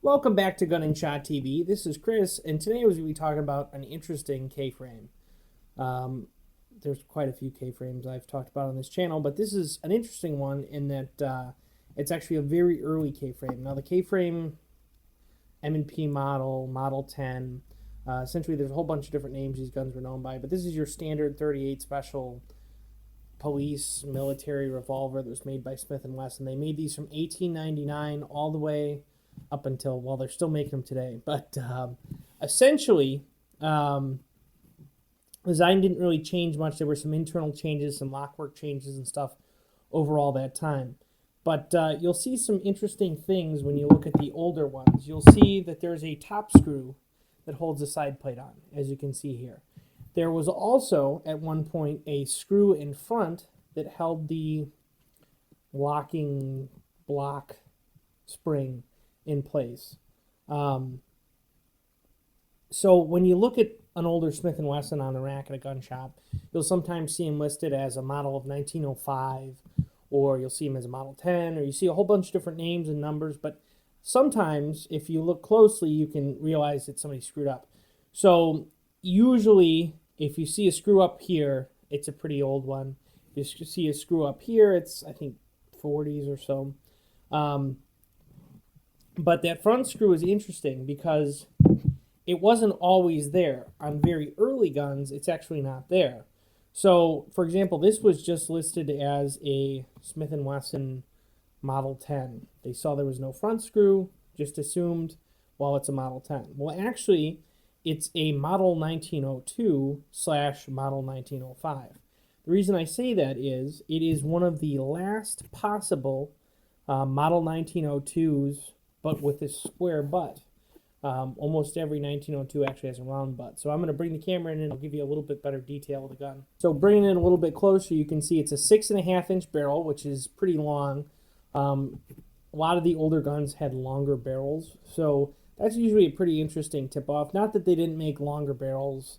Welcome back to Gun&Shot TV. This is Chris, and today we're going to be talking about an interesting K-frame. There's quite a few K-frames I've talked about on this channel, but this is an interesting one in that it's actually a very early K-frame. Now, the K-frame M&P model, Model 10, essentially there's a whole bunch of different names these guns were known by, but this is your standard 38 special police military revolver that was made by Smith & Wesson. They made these from 1899 all the way up until, well, they're still making them today. But essentially, design didn't really change much. There were some internal changes, some lockwork changes and stuff over all that time. But you'll see some interesting things when you look at the older ones. You'll see that there's a top screw that holds the side plate on, as you can see here. There was also, at one point, a screw in front that held the locking block spring in place. So when you look at an older Smith & Wesson on the rack at a gun shop, you'll sometimes see them listed as a model of 1905, or you'll see them as a Model 10, or you see a whole bunch of different names and numbers, but sometimes if you look closely, you can realize that somebody screwed up. So usually, if you see a screw up here, it's a pretty old one. If you see a screw up here, it's, I think, 40s or so. But that front screw is interesting because it wasn't always there. On very early guns, it's actually not there. So, for example, this was just listed as a Smith & Wesson Model 10. They saw there was no front screw, just assumed, well, it's a Model 10. Well, actually, it's a Model 1902/Model 1905. The reason I say that is it is one of the last possible Model 1902s, but with this square butt. Almost every 1902 actually has a round butt. So I'm going to bring the camera in and I'll give you a little bit better detail of the gun. So bringing it a little bit closer, you can see it's a 6.5-inch barrel, which is pretty long. A lot of the older guns had longer barrels, so that's usually a pretty interesting tip-off. Not that they didn't make longer barrels.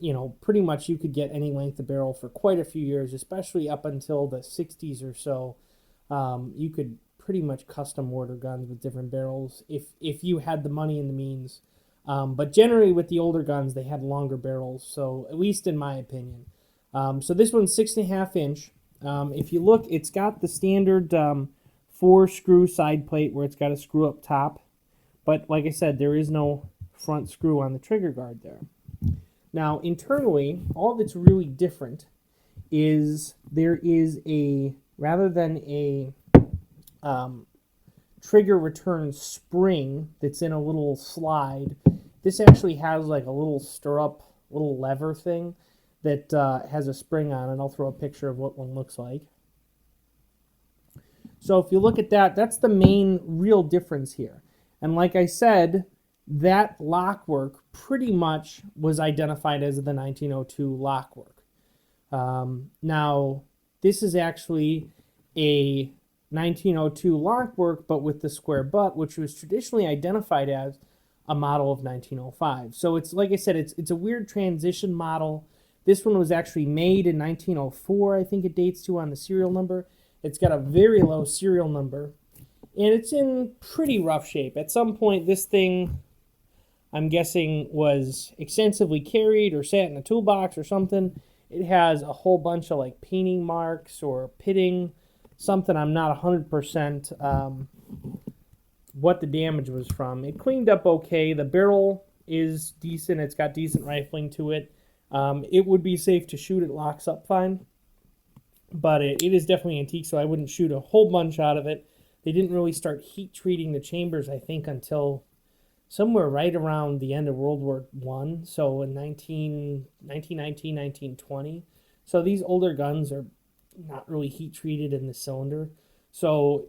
You know, pretty much you could get any length of barrel for quite a few years, especially up until the 60s or so. You could pretty much custom order guns with different barrels if you had the money and the means. But generally with the older guns, they had longer barrels, so at least in my opinion. So this one's 6.5-inch. If you look, it's got the standard 4-screw side plate where it's got a screw up top. But like I said, there is no front screw on the trigger guard there. Now, internally, all that's really different is there is a, rather than a trigger return spring that's in a little slide, this actually has like a little stirrup, little lever thing that has a spring on it. I'll throw a picture of what one looks like. So if you look at that, that's the main real difference here. And like I said, that lockwork pretty much was identified as the 1902 lockwork. Now, this is actually a 1902 lockwork, but with the square butt, which was traditionally identified as a model of 1905. So it's, like I said, it's a weird transition model. This one was actually made in 1904, I think it dates to on the serial number. It's got a very low serial number, and it's in pretty rough shape. At some point, this thing, I'm guessing, was extensively carried or sat in a toolbox or something. It has a whole bunch of like painting marks or pitting, something I'm not 100% what the damage was from. It cleaned up okay. The barrel is decent. It's got decent rifling to it. It would be safe to shoot. It locks up fine. But it is definitely antique, so I wouldn't shoot a whole bunch out of it. They didn't really start heat treating the chambers, I think, until somewhere right around the end of World War I, so in 1919, 1920. So these older guns are not really heat treated in the cylinder. So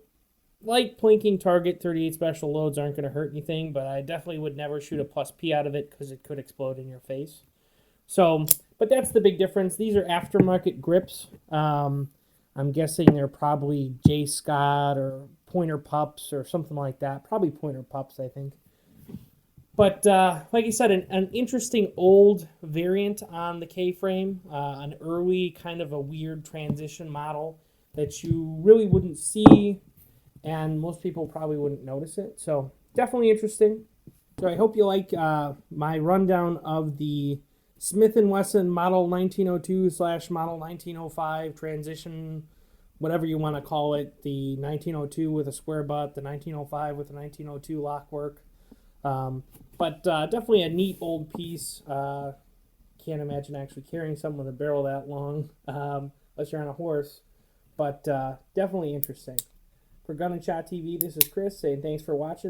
light plinking target 38 special loads aren't going to hurt anything, but I definitely would never shoot a plus P out of it because it could explode in your face. So, but that's the big difference. These are aftermarket grips. I'm guessing they're probably J. Scott or Pointer Pups or something like that. Probably Pointer Pups, I think. But like I said, an interesting old variant on the K-frame, an early kind of a weird transition model that you really wouldn't see, and most people probably wouldn't notice it. So definitely interesting. So I hope you like my rundown of the Smith & Wesson Model 1902/Model 1905 transition, whatever you want to call it, the 1902 with a square butt, the 1905 with the 1902 lockwork. But definitely a neat old piece. Can't imagine actually carrying something with a barrel that long, unless you're on a horse. But definitely interesting. For Gun&Shot TV, this is Chris saying thanks for watching.